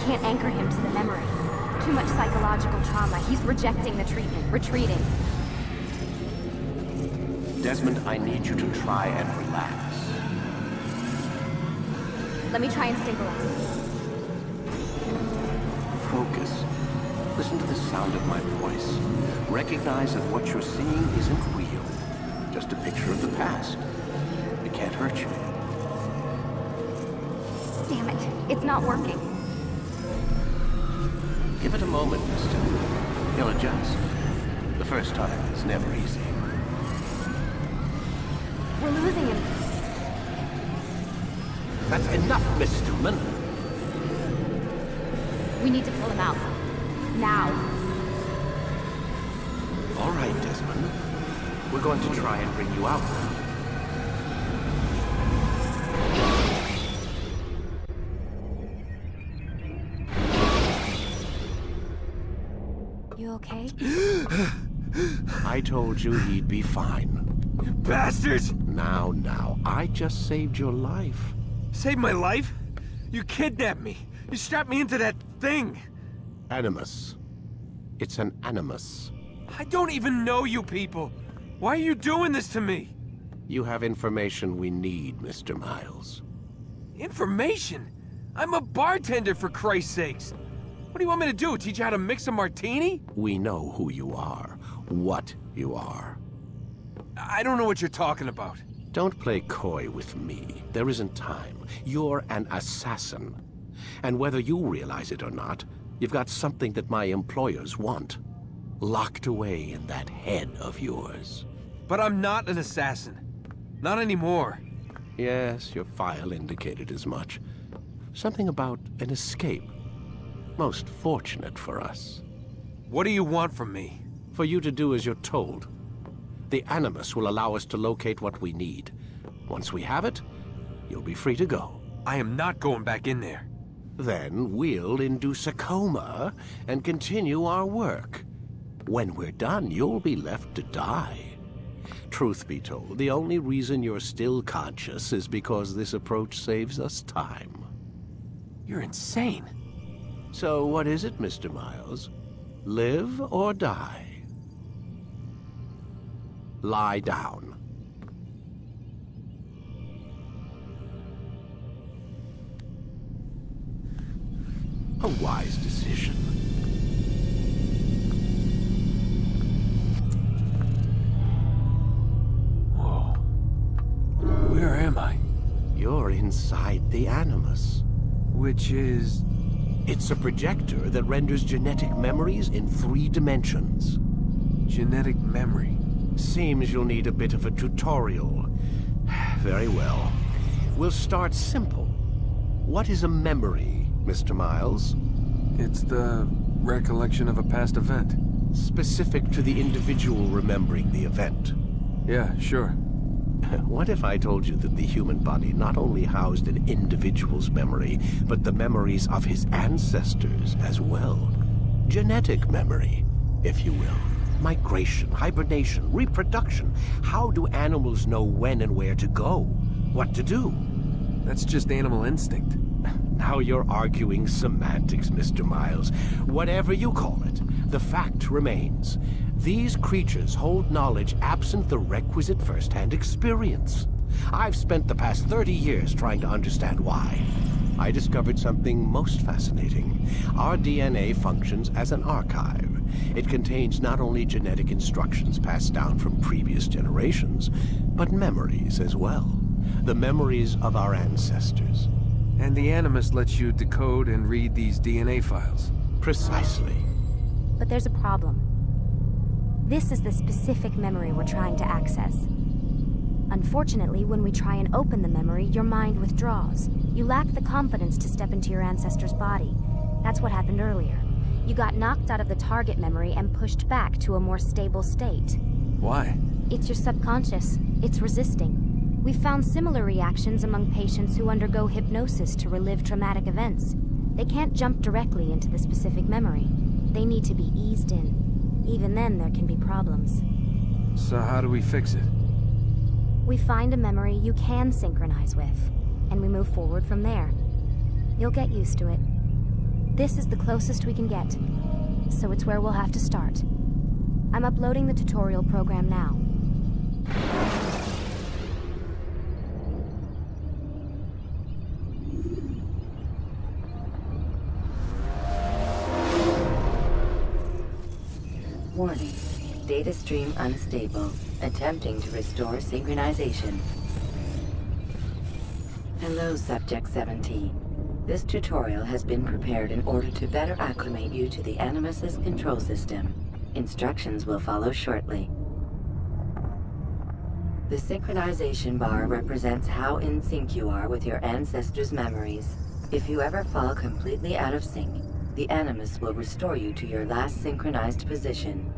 can't anchor him to the memory. Too much psychological trauma. He's rejecting the treatment, retreating. Desmond, I need you to try and relax. Let me try and stabilize him. Focus. Listen to the sound of my voice. Recognize that what you're seeing isn't real. Just a picture of the past. It can't hurt you. Damn it, it's not working. Give it a moment, mister. He'll adjust. The first time is never easy. We're losing him. That's enough, Miss Stillman. We need to pull him out. Now. All right, Desmond. We're going to try and bring you out now. You okay? I told you he'd be fine. You bastards! Now, I just saved your life. Saved my life? You kidnapped me. You strapped me into that thing. Animus. It's an animus. I don't even know you people. Why are you doing this to me? You have information we need, Mr. Miles. Information? I'm a bartender, for Christ's sakes. What do you want me to do? Teach you how to mix a martini? We know who you are, what you are. I don't know what you're talking about. Don't play coy with me. There isn't time. You're an assassin. And whether you realize it or not, you've got something that my employers want. Locked away in that head of yours. But I'm not an assassin. Not anymore. Yes, your file indicated as much. Something about an escape. Most fortunate for us. What do you want from me? For you to do as you're told. The Animus will allow us to locate what we need. Once we have it, you'll be free to go. I am not going back in there. Then we'll induce a coma and continue our work. When we're done, you'll be left to die. Truth be told, the only reason you're still conscious is because this approach saves us time. You're insane. So what is it, Mr. Miles? Live or die? Lie down. A wise decision. Whoa. Where am I? You're inside the Animus. Which is... It's a projector that renders genetic memories in 3 dimensions. genetic memory. Seems you'll need a bit of a tutorial. Very well. We'll start simple. What is a memory, Mr. Miles? It's the recollection of a past event. Specific to the individual remembering the event. Yeah, sure. What if I told you that the human body not only housed an individual's memory, but the memories of his ancestors as well? Genetic memory, if you will. Migration, hibernation, reproduction. How do animals know when and where to go? What to do? That's just animal instinct. Now you're arguing semantics, Mr. Miles. Whatever you call it, the fact remains. These creatures hold knowledge absent the requisite first-hand experience. I've spent the past 30 years trying to understand why. I discovered something most fascinating. Our DNA functions as an archive. It contains not only genetic instructions passed down from previous generations, but memories as well. The memories of our ancestors. And the Animus lets you decode and read these DNA files. Precisely. But there's a problem. This is the specific memory we're trying to access. Unfortunately, when we try and open the memory, your mind withdraws. You lack the confidence to step into your ancestor's body. That's what happened earlier. You got knocked out of the target memory and pushed back to a more stable state. Why? It's your subconscious. It's resisting. We've found similar reactions among patients who undergo hypnosis to relive traumatic events. They can't jump directly into the specific memory. They need to be eased in. Even then, there can be problems. So how do we fix it? We find a memory you can synchronize with, and we move forward from there. You'll get used to it. This is the closest we can get, so it's where we'll have to start. I'm uploading the tutorial program now. Warning. Data stream unstable. Attempting to restore synchronization. Hello, Subject 17. This tutorial has been prepared in order to better acclimate you to the Animus's control system. Instructions will follow shortly. The synchronization bar represents how in sync you are with your ancestors' memories. If you ever fall completely out of sync, the Animus will restore you to your last synchronized position.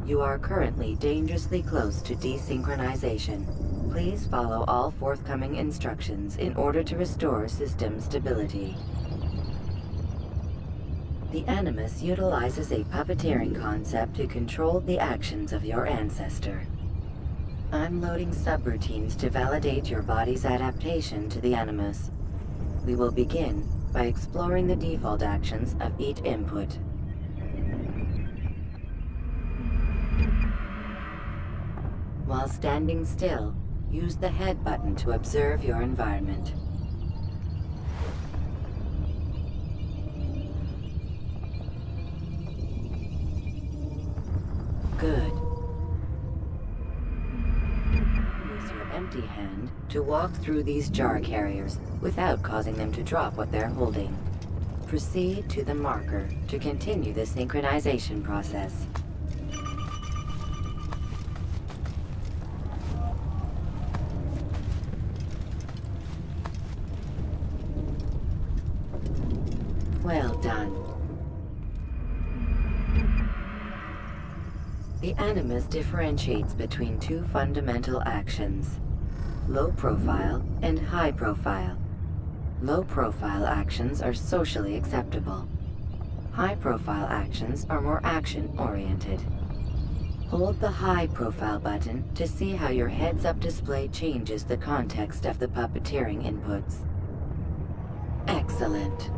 You are currently dangerously close to desynchronization. Please follow all forthcoming instructions in order to restore system stability. The Animus utilizes a puppeteering concept to control the actions of your ancestor. I'm loading subroutines to validate your body's adaptation to the Animus. We will begin by exploring the default actions of each input. While standing still, use the head button to observe your environment. Good. Use your empty hand to walk through these jar carriers without causing them to drop what they're holding. Proceed to the marker to continue the synchronization process. Well done. The Animus differentiates between two fundamental actions: low profile and high profile. Low profile actions are socially acceptable. High profile actions are more action-oriented. Hold the high profile button to see how your heads-up display changes the context of the puppeteering inputs. Excellent.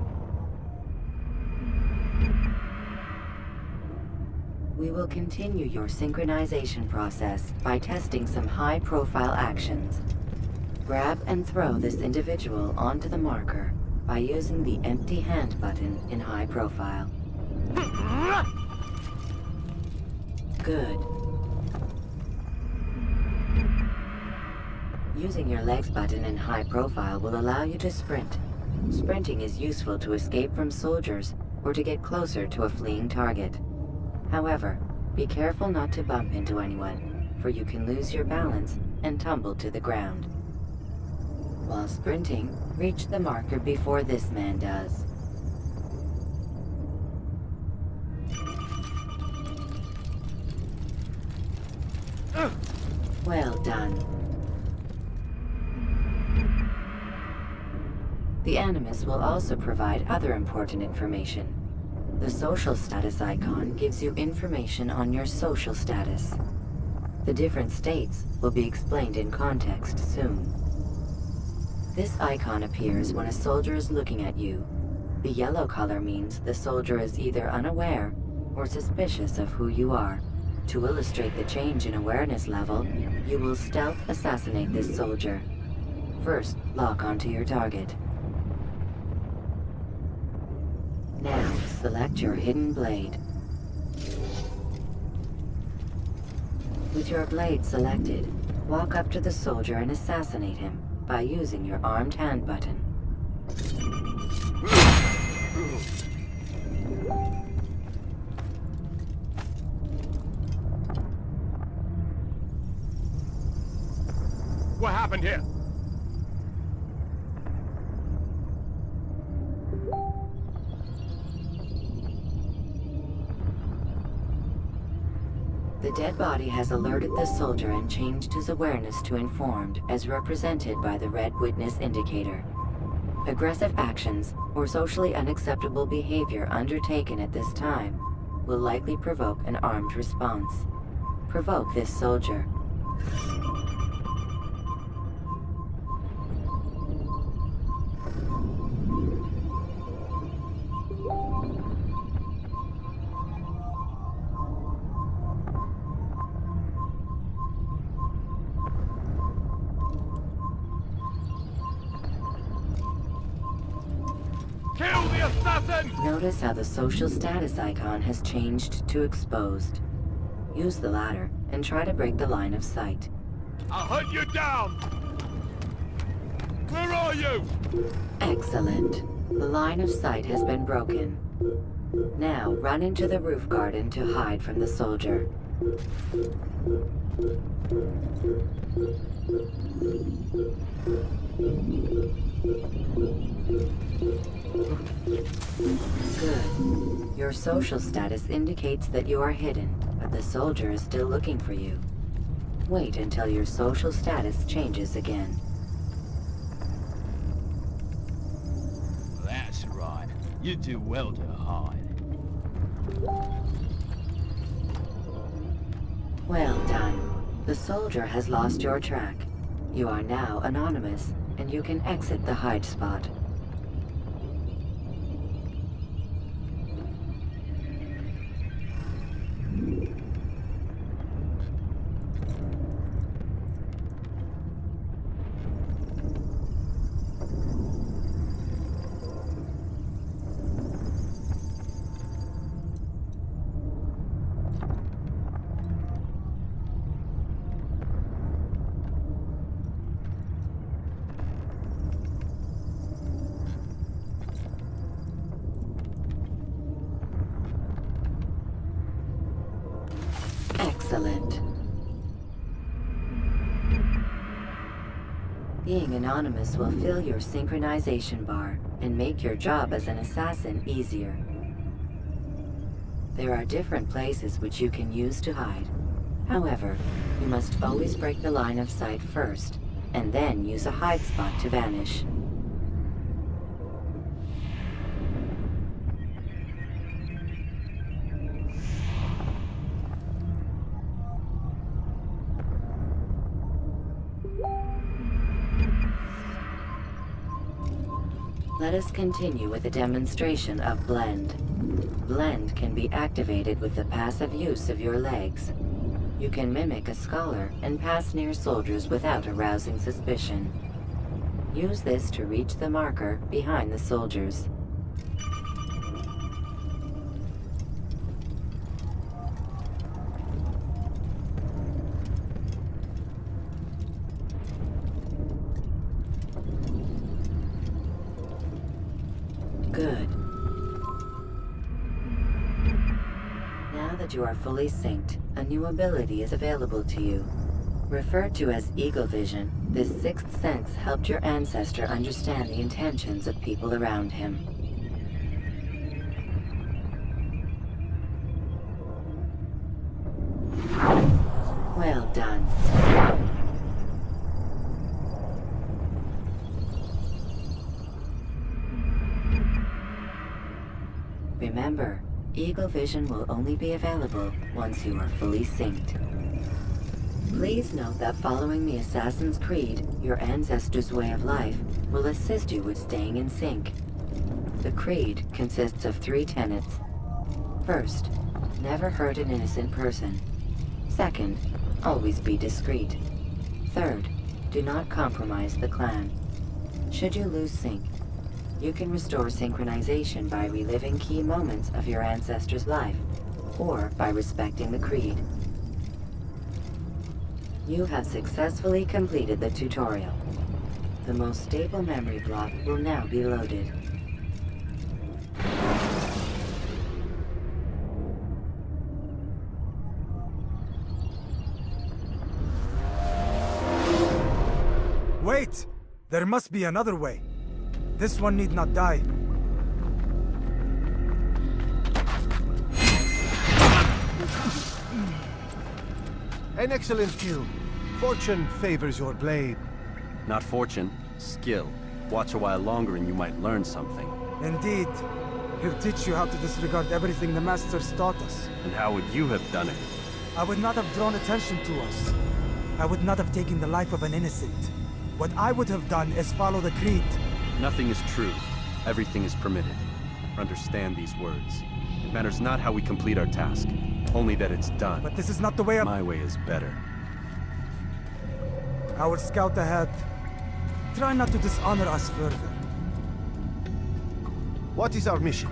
We will continue your synchronization process by testing some high-profile actions. Grab and throw this individual onto the marker by using the empty hand button in high profile. Good. Using your legs button in high profile will allow you to sprint. Sprinting is useful to escape from soldiers or to get closer to a fleeing target. However, be careful not to bump into anyone, for you can lose your balance and tumble to the ground. While sprinting, reach the marker before this man does. Well done. The Animus will also provide other important information. The social status icon gives you information on your social status. The different states will be explained in context soon. This icon appears when a soldier is looking at you. The yellow color means the soldier is either unaware or suspicious of who you are. To illustrate the change in awareness level, you will stealth assassinate this soldier. First, lock onto your target. Now, select your hidden blade. With your blade selected, walk up to the soldier and assassinate him by using your armed hand button. What happened here? The dead body has alerted the soldier and changed his awareness to informed, as represented by the red witness indicator. Aggressive actions or socially unacceptable behavior undertaken at this time will likely provoke an armed response. Provoke this soldier. nothing! Notice how the social status icon has changed to exposed. Use the latter and try to break the line of sight. I'll hunt you down! Where are you? Excellent. The line of sight has been broken. Now run into the roof garden to hide from the soldier. Good. Your social status indicates that you are hidden, but the soldier is still looking for you. Wait until your social status changes again. That's right. You do well to hide. Well done. The soldier has lost your track. You are now anonymous, and you can exit the hide spot. Excellent. Being anonymous will fill your synchronization bar and make your job as an assassin easier. There are different places which you can use to hide. However, you must always break the line of sight first, and then use a hide spot to vanish. Let us continue with a demonstration of Blend. Blend can be activated with the passive use of your legs. You can mimic a scholar and pass near soldiers without arousing suspicion. Use this to reach the marker behind the soldiers. Good. Now that you are fully synced, a new ability is available to you. Referred to as Eagle Vision, this sixth sense helped your ancestor understand the intentions of people around him. Well done. Remember, Eagle Vision will only be available once you are fully synced. Please note that following the Assassin's Creed, your ancestors' way of life, will assist you with staying in sync. The Creed consists of 3 tenets. First, never hurt an innocent person. Second, always be discreet. Third, do not compromise the clan. Should you lose sync, you can restore synchronization by reliving key moments of your ancestor's life, or by respecting the Creed. You have successfully completed the tutorial. The most stable memory block will now be loaded. Wait! There must be another way. This one need not die. An excellent kill. Fortune favors your blade. Not fortune, skill. Watch a while longer and you might learn something. Indeed. He'll teach you how to disregard everything the Masters taught us. And how would you have done it? I would not have drawn attention to us. I would not have taken the life of an innocent. What I would have done is follow the Creed. Nothing is true. Everything is permitted. Understand these words. It matters not how we complete our task, only that it's done. But this is not the way My way is better. I will scout ahead. Try not to dishonor us further. What is our mission?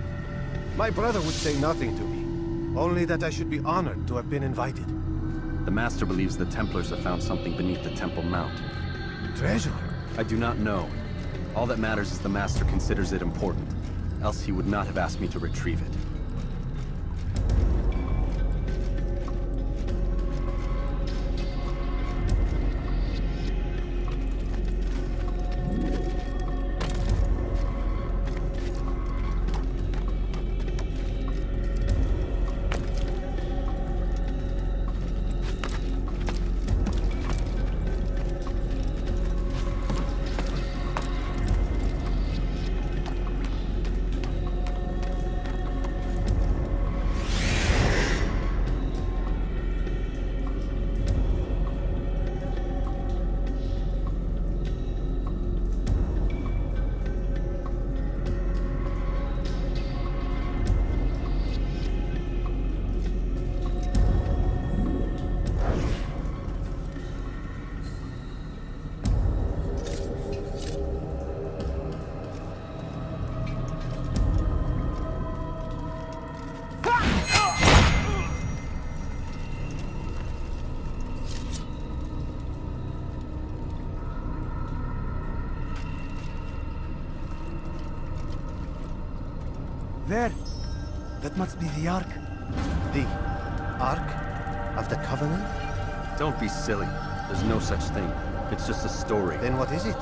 My brother would say nothing to me. Only that I should be honored to have been invited. The Master believes the Templars have found something beneath the Temple Mount. Treasure? I do not know. All that matters is the Master considers it important. Else he would not have asked me to retrieve it. There! That must be the Ark. The Ark of the Covenant? Don't be silly. There's no such thing. It's just a story. Then what is it?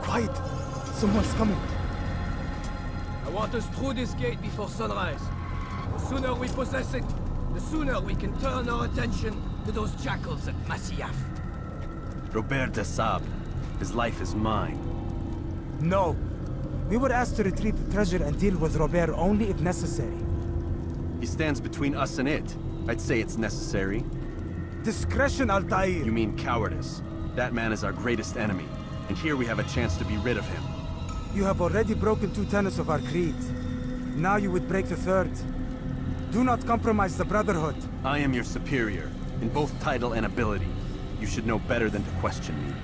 Quiet! Someone's coming. I want us through this gate before sunrise. The sooner we possess it, the sooner we can turn our attention to those jackals at Masyaf. Robert de Sable. His life is mine. No. We were asked to retrieve the treasure and deal with Robert only if necessary. He stands between us and it. I'd say it's necessary. Discretion, Altair! You mean cowardice. That man is our greatest enemy, and here we have a chance to be rid of him. You have already broken 2 tenets of our creed. Now you would break the 3rd. Do not compromise the Brotherhood. I am your superior, in both title and ability. You should know better than to question me.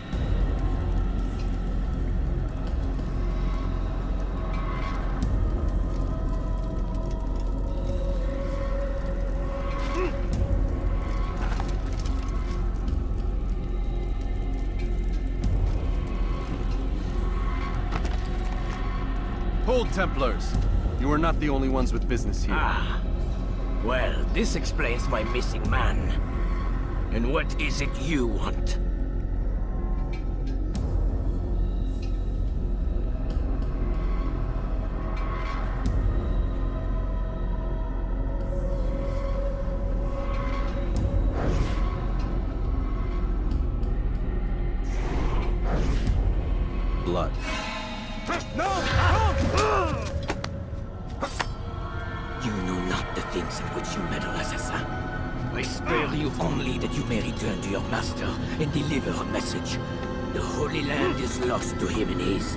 Hold, Templars! You are not the only ones with business here. Ah. Well, this explains my missing man. And what is it you want? Blood. You know not the things in which you meddle, assassin. I spare you only that you may return to your master and deliver a message. The Holy Land is lost to him and his.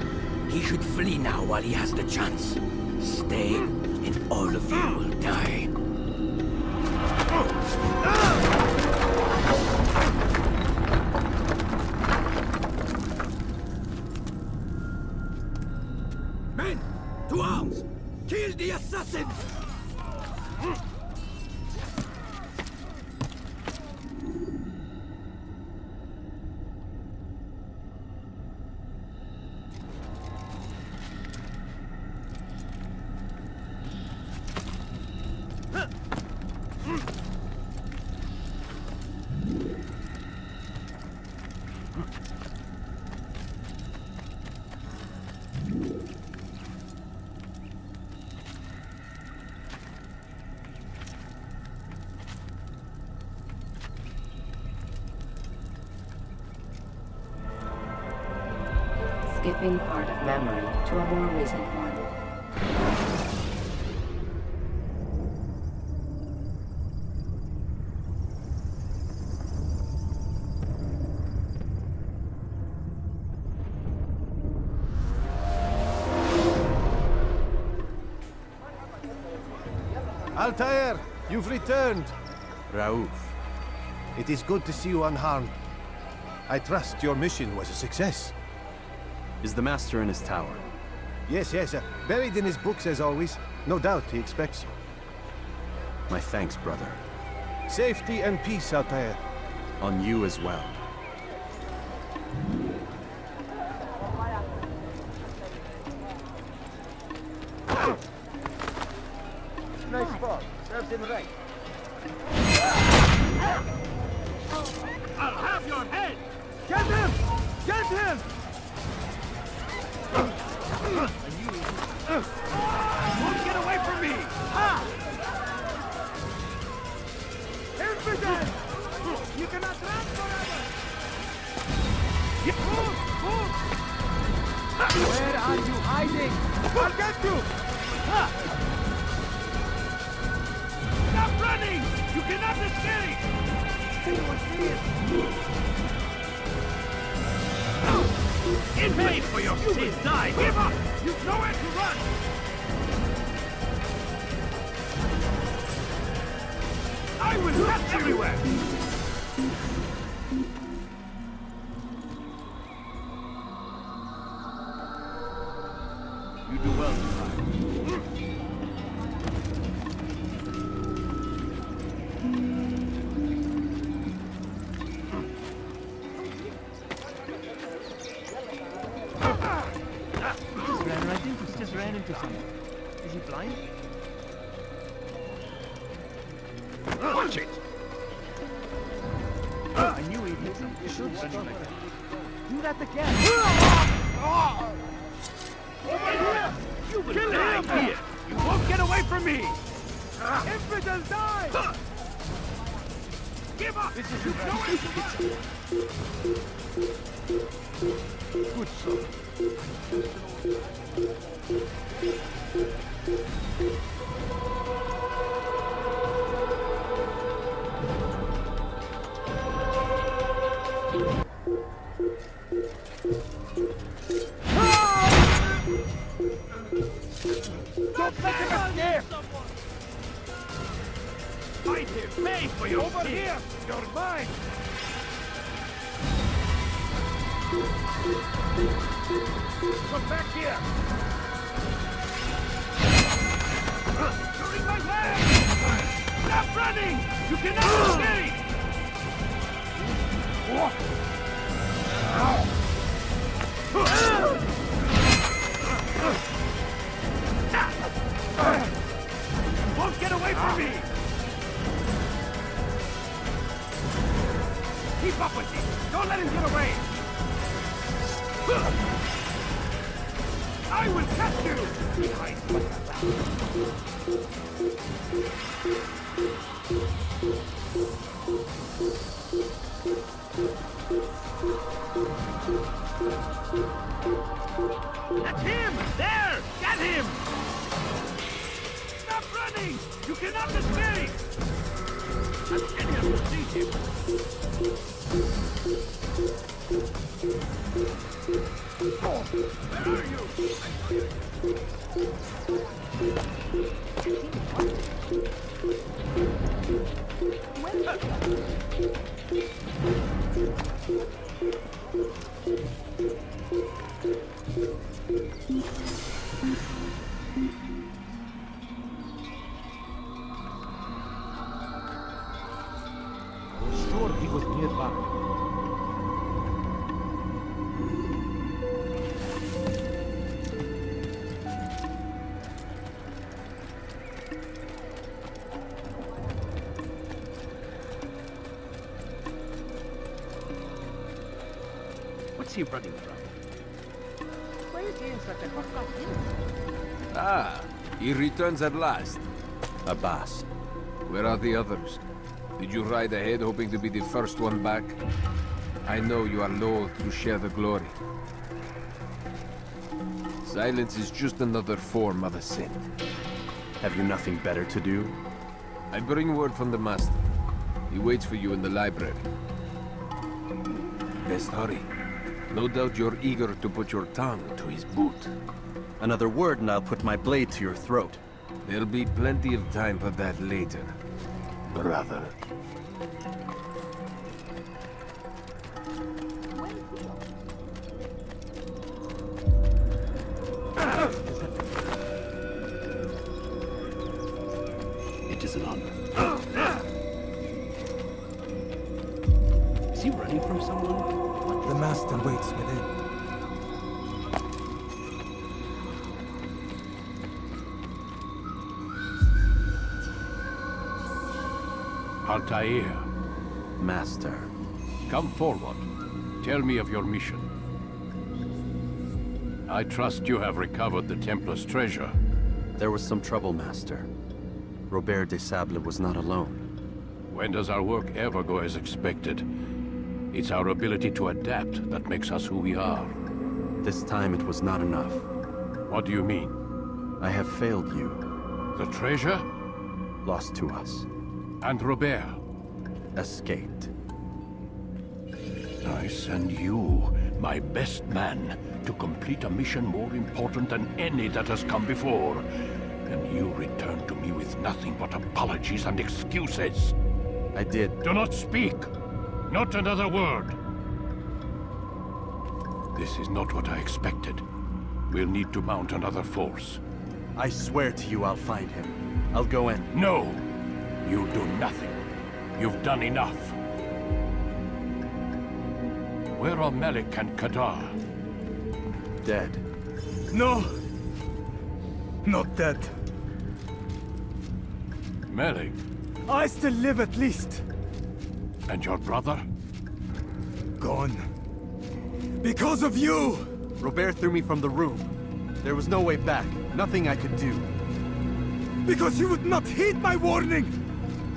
He should flee now while he has the chance. Stay, and all of you will die. Men! To arms! Kill the assassins! Skipping part of memory to a more recent one. Altair, you've returned. Raouf. It is good to see you unharmed. I trust your mission was a success. Is the Master in his tower? Yes, yes, buried in his books as always. No doubt he expects you. My thanks, brother. Safety and peace, Altair. On you as well. Nice spot. Serves him right. I'll have your head! Get him! Get him! Won't get away from me! Infidel! You cannot run forever! Where are you hiding? I'll get you! Stop running! You cannot escape! In pay for your sins! Die! Give up! You've nowhere to run! I will cut everywhere! You do well to try. Just ran into someone. Is he blind? Watch it! I knew he'd hit something. You should running like that. Do that again! Over here! You will die here! You won't get away from me! Infidel, die! Give up! This is your Good son. Don't let him escape! Fight him! Pay for your Over sins. here! You're mine! Come back here! You're in my way! Stop running! You cannot escape! Won't get away from me! Keep up with him! Don't let him get away! I will catch you! Behind That's him! There! Get him! Stop running! You cannot escape! I'm getting him to see him! Where are you? Sure, he was nearby. What's he running from? Why is he in such a costume? Ah, he returns at last. Abbas. Where are the others? Did you ride ahead hoping to be the first one back? I know you are loath to share the glory. Silence is just another form of a sin. Have you nothing better to do? I bring word from the Master. He waits for you in the library. Best hurry. No doubt you're eager to put your tongue to his boot. Another word and I'll put my blade to your throat. There'll be plenty of time for that later, brother. he running from someone? The Master waits within. Altair, Master. come forward. Tell me of your mission. I trust you have recovered the Templar's treasure. There was some trouble, Master. Robert de Sable was not alone. When does our work ever go as expected? It's our ability to adapt that makes us who we are. This time it was not enough. What do you mean? I have failed you. The treasure? Lost to us. And Robert? Escaped. I send you, my best man, to complete a mission more important than any that has come before. And you return to me with nothing but apologies and excuses. I did. Do not speak! Not another word! This is not what I expected. We'll need to mount another force. I swear to you I'll find him. I'll go in. No! You do nothing. You've done enough. Where are Malik and Kadar? Dead. No! Not dead. Malik? I still live at least. And your brother? Gone. Because of you! Robert threw me from the room. There was no way back. Nothing I could do. Because you would not heed my warning!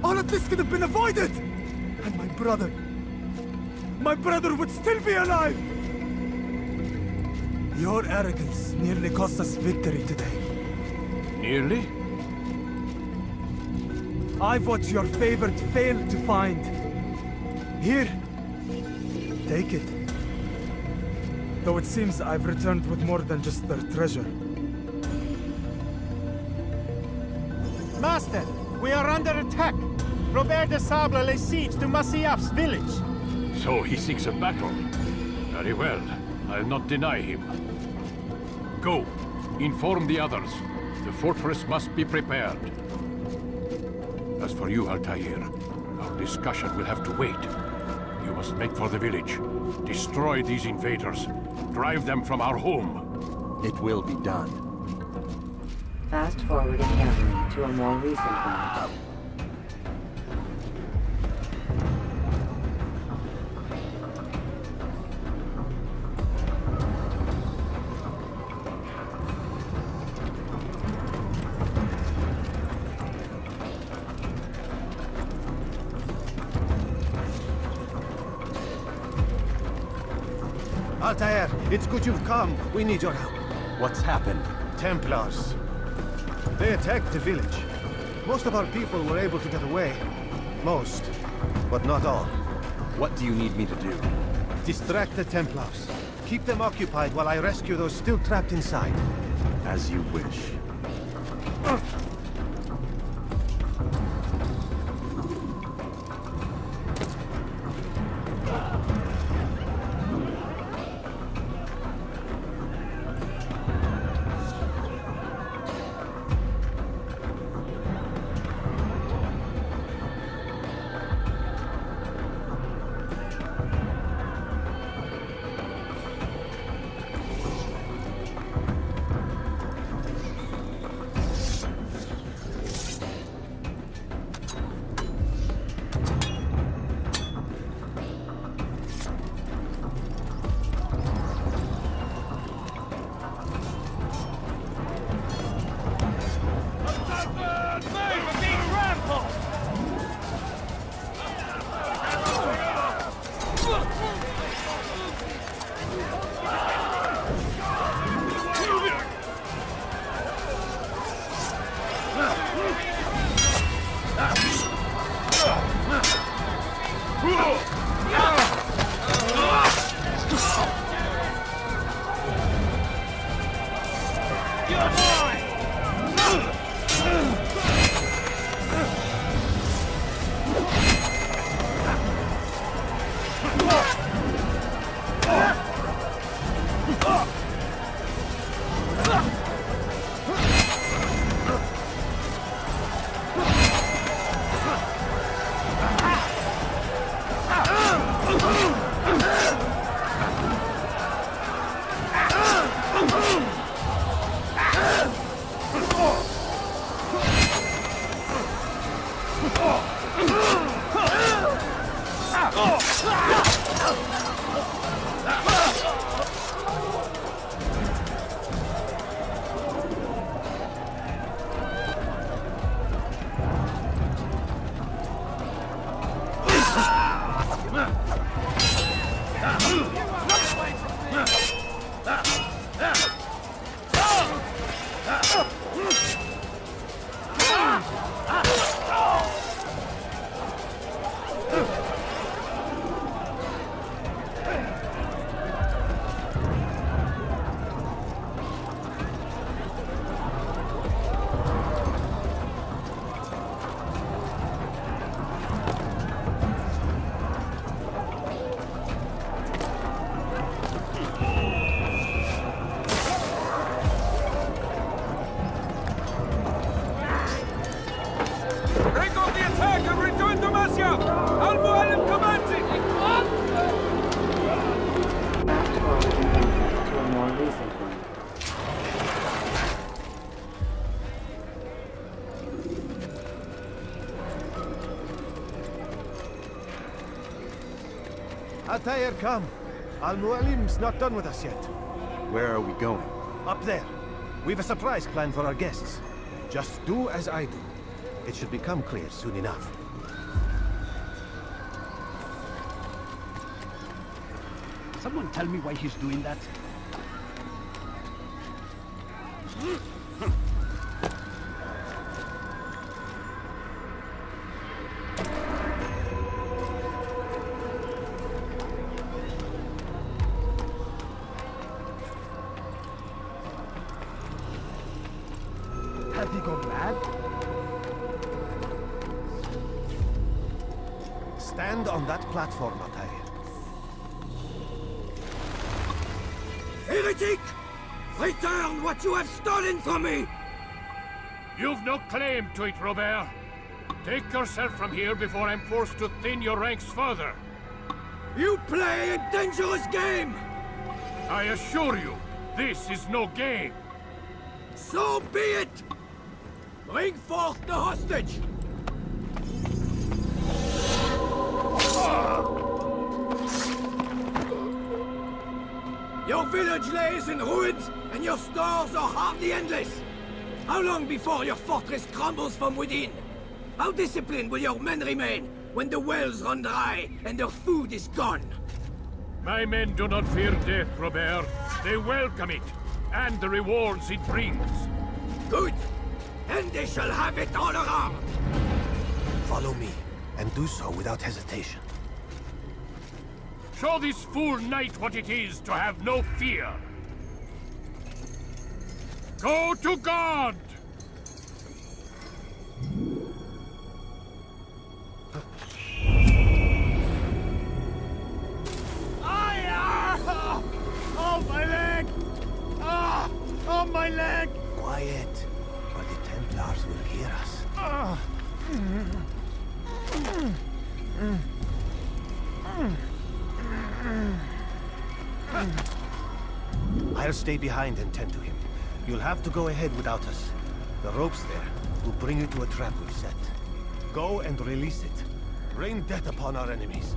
All of this could have been avoided! And my brother would still be alive! Your arrogance nearly cost us victory today. Nearly? I've what your favorite failed to find. Here. Take it. Though it seems I've returned with more than just their treasure. Master, we are under attack. Robert de Sable lays siege to Masyaf's village. So he seeks a battle. Very well. I'll not deny him. Go. Inform the others. The fortress must be prepared. As for you, Altair, our discussion will have to wait. You must make for the village. Destroy these invaders. Drive them from our home. It will be done. Fast forwarding memory to a more recent one. Altair, it's good you've come. We need your help. What's happened? Templars. They attacked the village. Most of our people were able to get away. Most, but not all. What do you need me to do? Distract the Templars. Keep them occupied while I rescue those still trapped inside. As you wish. Break off the attack and return to Masya! Al-Mualim commanding! Fast forward immediately to a more recent one. Altair, come. Al-Mualim's not done with us yet. Where are we going? Up there. We've a surprise plan for our guests. Just do as I do. It should become clear soon enough. Someone tell me why he's doing that? Have he gone mad? Stand on that platform, Altair. Heretic! Return what you have stolen from me! You've no claim to it, Robert. Take yourself from here before I'm forced to thin your ranks further. You play a dangerous game! I assure you, this is no game. So be it! Bring forth the hostage! Your village lays in ruins, and your stores are hardly endless. How long before your fortress crumbles from within? How disciplined will your men remain when the wells run dry and their food is gone? My men do not fear death, Robert. They welcome it, and the rewards it brings. Good. And they shall have it all around. Follow me, and do so without hesitation. Show this fool knight what it is to have no fear. Go to God! Oh, my leg! Ah! Oh, my leg! Quiet, or the Templars will hear us. I'll stay behind and tend to him. You'll have to go ahead without us. The ropes there will bring you to a trap we've set. Go and release it. Rain death upon our enemies.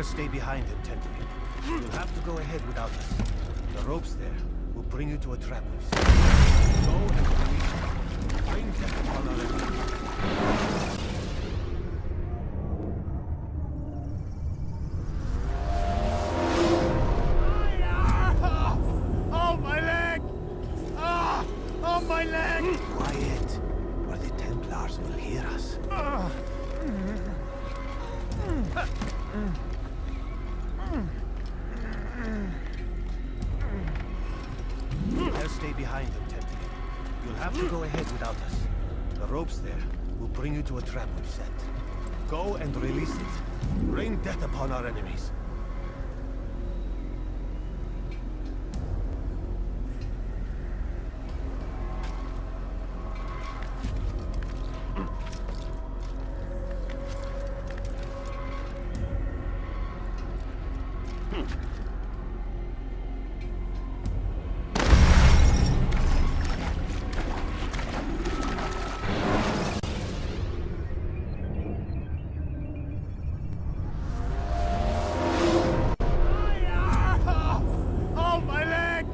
stay behind and tend to him. You'll have to go ahead without us. The ropes there will bring you to a trap we've set. Go and release it. Bring death upon our enemies. Oh, my leg! Ah! Oh, my leg! Quiet, or the Templars will hear us. I'll stay behind and tend to you. You'll have to go ahead without us. The ropes there will bring you to a trap we've set. Go and release it. Rain death upon our enemies. Oh, my leg!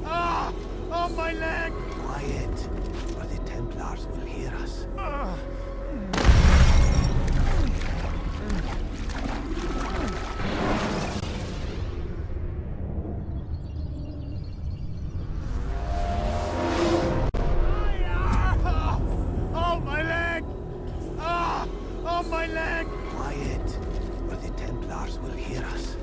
Ah! Oh, my leg! Quiet, or the Templars will hear us. Oh, my leg! Ah! Oh, my leg! Quiet, or the Templars will hear us.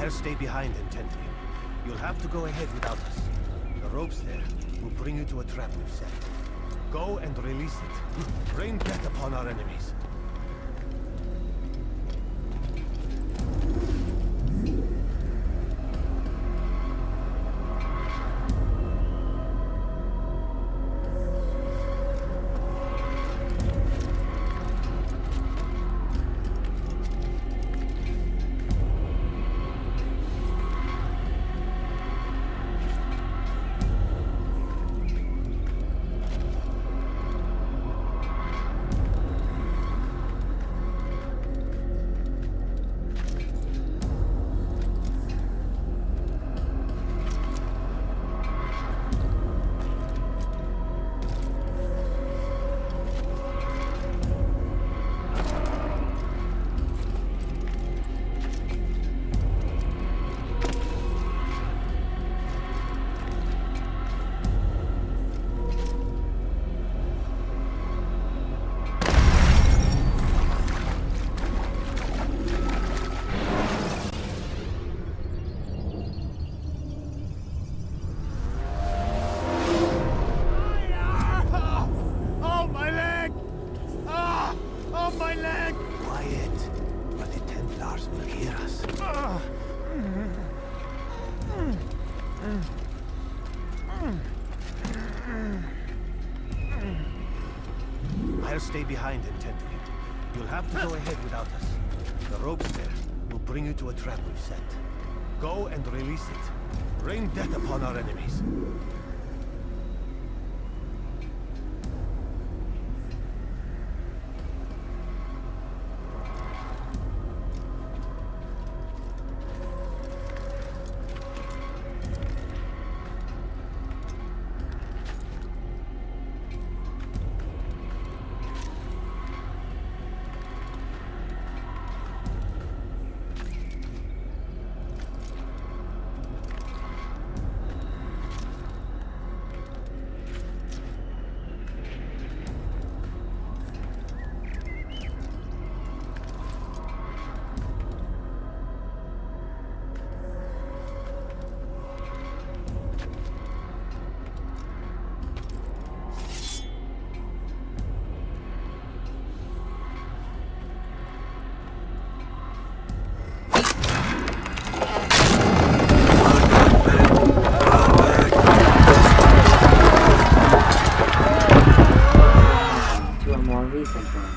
I'll stay behind and tend to him. You'll have to go ahead without us. The ropes there will bring you to a trap we've set. Go and release it. Rain death upon our enemies. Oh, my leg! Ah! Oh, my leg! Quiet, or the Templars will hear us. I'll stay behind and tend to him. You'll have to go ahead without us. The ropes there will bring you to a trap we've set. Go and release it. Rain death upon our enemies.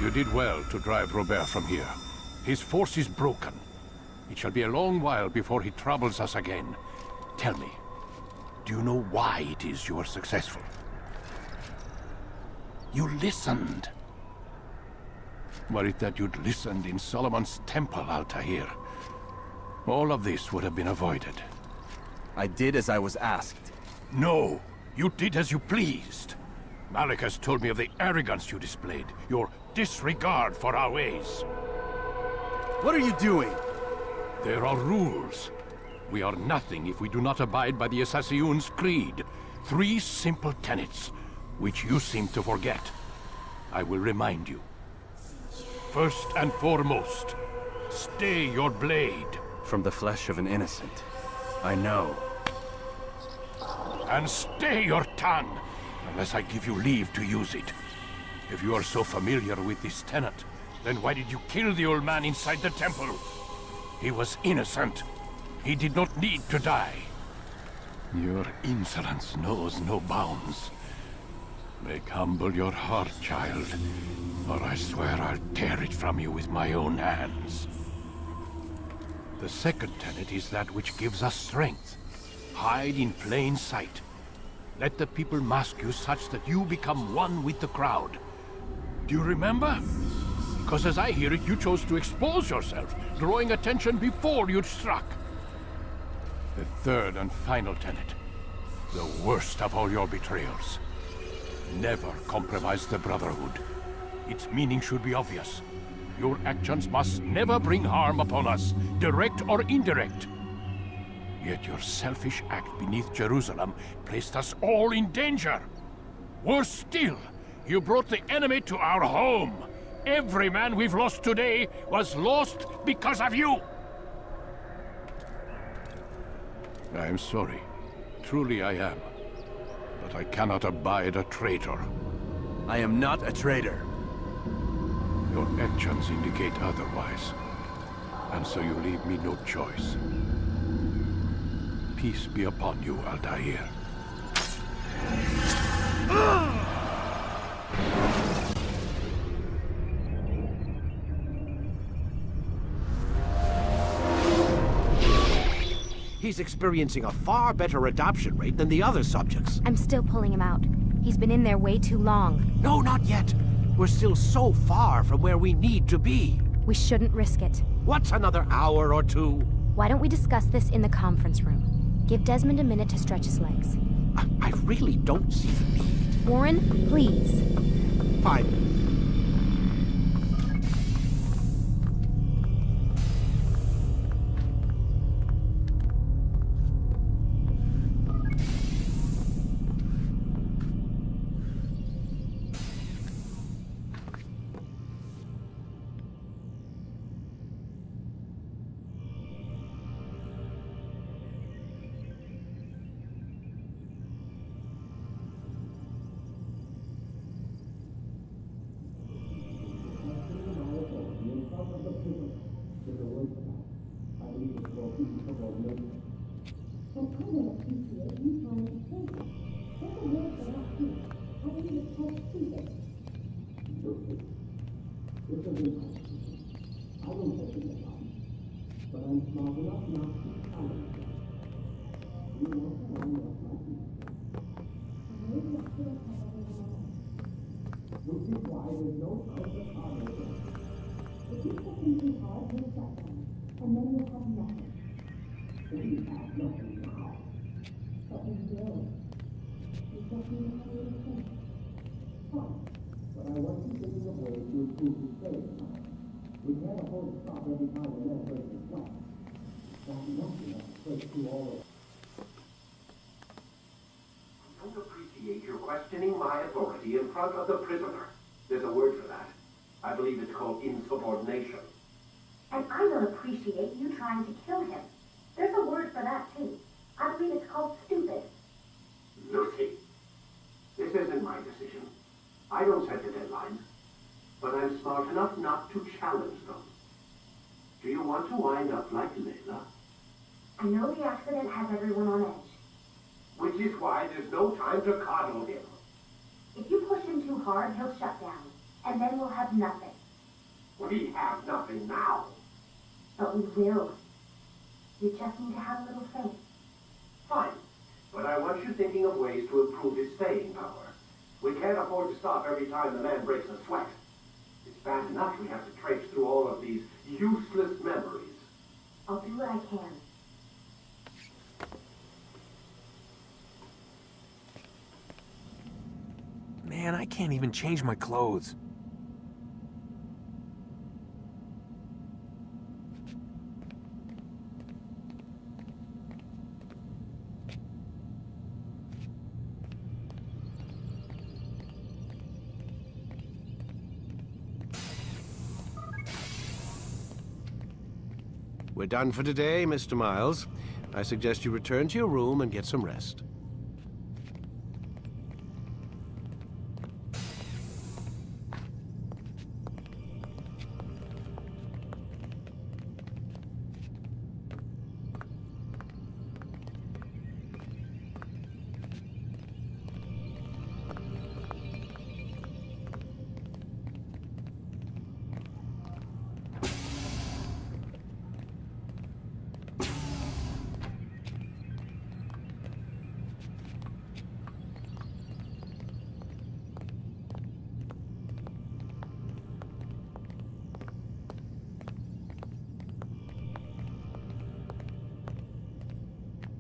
You did well to drive Robert from here. His force is broken. It shall be a long while before he troubles us again. Tell me, Do you know why it is you are successful? You listened. Were it that you'd listened in Solomon's temple, Altair, all of this would have been avoided. I did as I was asked. No, you did as you pleased. Malik has told me of the arrogance you displayed, your disregard for our ways. What are you doing? There are rules. We are nothing if we do not abide by the Assassin's creed. 3 simple tenets, which you seem to forget. I will remind you. First and foremost, stay your blade. From the flesh of an innocent. I know. And stay your tongue, unless I give you leave to use it. If you are so familiar with this tenet, then why did you kill the old man inside the temple? He was innocent. He did not need to die. Your insolence knows no bounds. Make humble your heart, child, or I swear I'll tear it from you with my own hands. The second tenet is that which gives us strength. Hide in plain sight. Let the people mask you such that you become one with the crowd. Do you remember? Because as I hear it, you chose to expose yourself, drawing attention before you'd struck. The third and final tenet. The worst of all your betrayals. Never compromise the Brotherhood. Its meaning should be obvious. Your actions must never bring harm upon us, direct or indirect. Yet your selfish act beneath Jerusalem placed us all in danger. Worse still, you brought the enemy to our home. Every man we've lost today was lost because of you. I am sorry. Truly I am. But I cannot abide a traitor. I am not a traitor. Your actions indicate otherwise. And so you leave me no choice. Peace be upon you, Altair. He's experiencing a far better adoption rate than the other subjects. I'm still pulling him out. He's been in there way too long. No, not yet. We're still so far from where we need to be. We shouldn't risk it. What's another hour or 2? Why don't we discuss this in the conference room? Give Desmond a minute to stretch his legs. I really don't see the need. Warren, please. Fine. I don't appreciate your questioning my authority in front of the prisoner. There's a word for that. I believe it's called insubordination. And I don't appreciate you trying to kill him. There's a word for that, too. I believe it's called stupid. Lucy, this isn't my decision. I don't set the deadlines. But I'm smart enough not to challenge them. Do you want to wind up like Layla? I know the accident has everyone on edge. Which is why there's no time to coddle him. If you push him too hard, he'll shut down. And then we'll have nothing. We have nothing now. But we will. You just need to have a little faith. Fine. But I want you thinking of ways to improve his staying power. We can't afford to stop every time the man breaks a sweat. It's bad enough we have to traipse through all of these useless memories. I'll do what I can. Man, I can't even change my clothes. We're done for today, Mr. Miles. I suggest you return to your room and get some rest.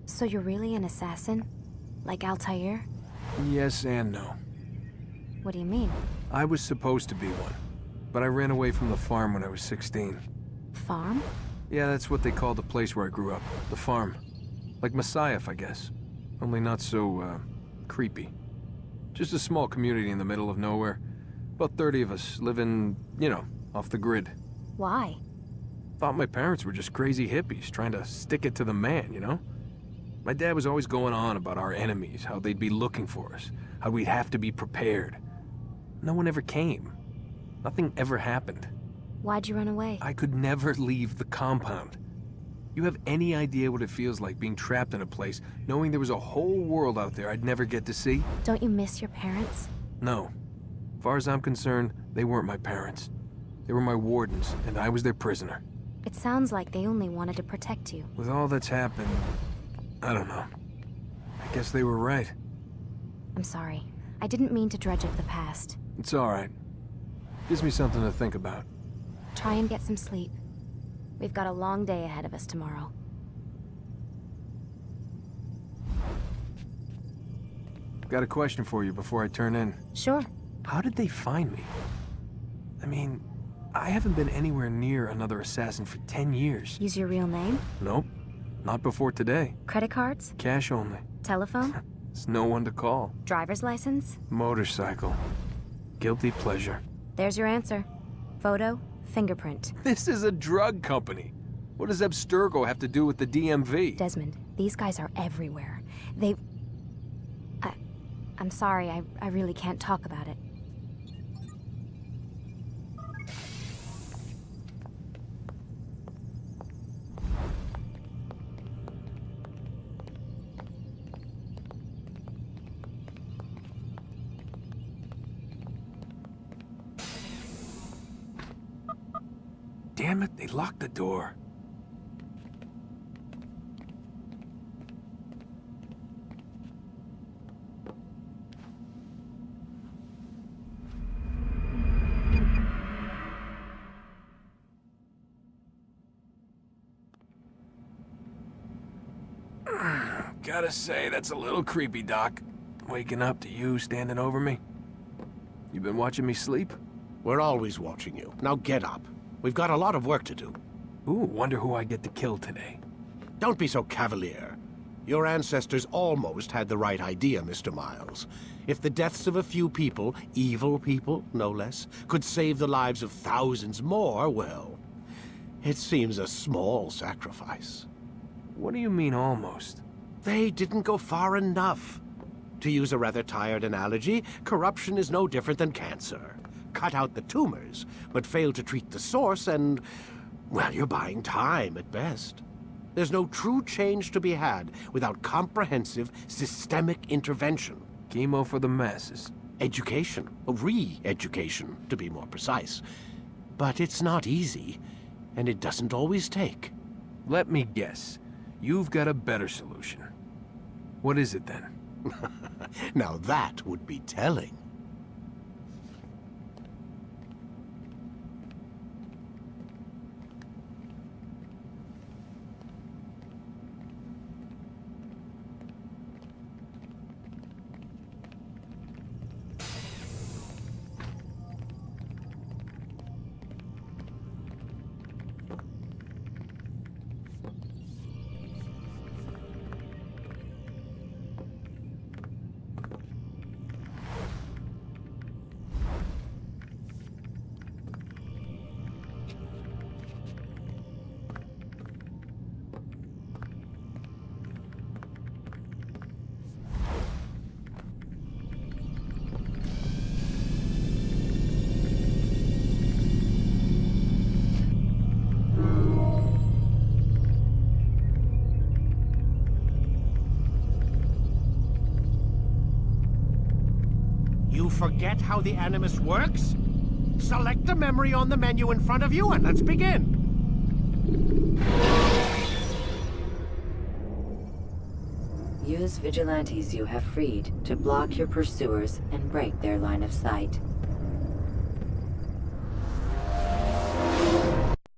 So you're really an assassin? Like Altair? Yes and no. What do you mean? I was supposed to be one, but I ran away from the farm when I was 16. Farm? Yeah, that's what they called the place where I grew up. The farm. Like Messiah, I guess. Only not so, creepy. Just a small community in the middle of nowhere. About 30 of us living, you know, off the grid. Why? Thought my parents were just crazy hippies trying to stick it to the man, you know? My dad was always going on about our enemies, how they'd be looking for us, how we'd have to be prepared. No one ever came. Nothing ever happened. Why'd you run away? I could never leave the compound. You have any idea what it feels like being trapped in a place, knowing there was a whole world out there I'd never get to see? Don't you miss your parents? No. As far as I'm concerned, they weren't my parents. They were my wardens, and I was their prisoner. It sounds like they only wanted to protect you. With all that's happened, I don't know. I guess they were right. I'm sorry. I didn't mean to dredge up the past. It's all right. Gives me something to think about. Try and get some sleep. We've got a long day ahead of us tomorrow. Got a question for you before I turn in. Sure. How did they find me? I mean, I haven't been anywhere near another assassin for 10 years. Use your real name? Nope. Not before today. Credit cards? Cash only. Telephone? There's no one to call. Driver's license? Motorcycle. Guilty pleasure. There's your answer. Photo, fingerprint. This is a drug company. What does Abstergo have to do with the DMV? Desmond, these guys are everywhere. I'm sorry, I really can't talk about it. Damn it, they locked the door. Gotta say, that's a little creepy, Doc. Waking up to you standing over me. You been watching me sleep? We're always watching you. Now get up. We've got a lot of work to do. Ooh, wonder who I get to kill today. Don't be so cavalier. Your ancestors almost had the right idea, Mr. Miles. If the deaths of a few people, evil people, no less, could save the lives of thousands more, well, it seems a small sacrifice. What do you mean, almost? They didn't go far enough. To use a rather tired analogy, corruption is no different than cancer. Cut out the tumors, but fail to treat the source and, well, you're buying time at best. There's no true change to be had without comprehensive, systemic intervention. Chemo for the masses. Education. Re-education, to be more precise. But it's not easy, and it doesn't always take. Let me guess. You've got a better solution. What is it then? Now that would be telling. You forget how the Animus works? Select a memory on the menu in front of you and let's begin. Use vigilantes you have freed to block your pursuers and break their line of sight.